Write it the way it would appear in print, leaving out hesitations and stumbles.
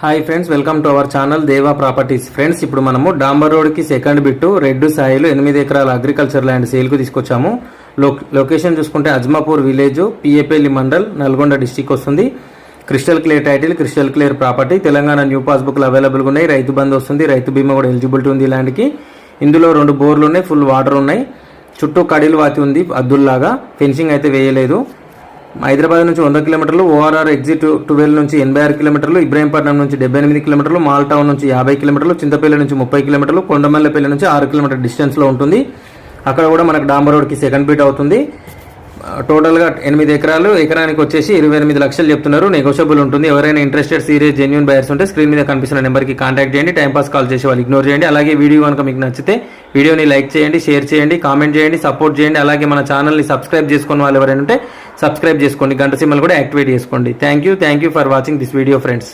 Hi friends, welcome to our channel దేవా properties. Friends, ఇప్పుడు మనము డాంబర్ రోడ్ కి సెకండ్ బిట్టు రెడ్ సాయిల్ 8 ఎకరాల అగ్రికల్చర్ ల్యాండ్ సేల్ కు తీసుకొచ్చాము. లొకేషన్ చూసుకుంటే అజ్మాపూర్ విలేజ్, పిఏపల్లి మండల్, నల్గొండ డిస్టిక్ వస్తుంది. Crystal clear title, crystal clear property. Telangana new పాస్బుక్లు అవైలబుల్గా ఉన్నాయి. రైతు బంధు వస్తుంది. రైతు బీమా కూడా ఎలిజిబిలిటీ ఉంది. ల్యాండ్కి ఇందులో 2 బోర్లు ఉన్నాయి. ఫుల్ వాటర్ ఉన్నాయి. చుట్టూ కడిలు వాతి ఉంది అద్దుల్లాగా. ఫెన్సింగ్ అయితే వేయలేదు. హైదరాబాద్ నుంచి 100 కిలోమీటర్లు, ఓఆర్ఆర్ ఎగ్జిట్ 12 నుంచి 86 కిలోమీటర్లు, ఇబ్రాహీంపట్నం నుంచి 78 కిలోమీటర్లు, మాల్ టౌన్ నుంచి 50 కిలోమీటర్లు, చింతపల్లి నుంచి 30 కిలోమీటర్లు, కొండమల్లపల్లి నుంచి 6 కిలోమీటర్ డిస్టెన్స్లో ఉంటుంది. అక్కడ కూడా మనకు డాంబర్ రోడ్కి సెకండ్ బిట్ అవుతుంది. టోటల్గా 8 ఎకరాలు, ఎకరానికి వచ్చేసి 28 లక్షలు చెప్తున్నారు. నెగోషియబుల్ ఉంటుంది. ఎవరైనా ఇంట్రెస్టెడ్ సీరియస్ జెన్యూన్ బయర్స్ ఉంటే స్క్రీన్ మీద కనిపిస్తున్న నెంబర్కి కాంటాక్ట్ చేయండి. టైంపాస్ కాల్ చేసి వాళ్ళు ఇగ్నోర్ చేయండి. అలాగే వీడియో కనుక మీకు నచ్చితే వీడియోని లైక్ చేయండి, షేర్ చేయండి, కామెంట్ చేయండి, సపోర్ట్ చేయండి. అలాగే మన ఛానల్ని సబ్స్క్రైబ్ చేసుకున్న వాళ్ళు ఎవరైనా ఉంటే సబ్స్క్రైబ్ చేసుకోండి. గంట సింబల్ కూడా యాక్టివేట్ చేసుకోండి. Thank you for watching this video friends.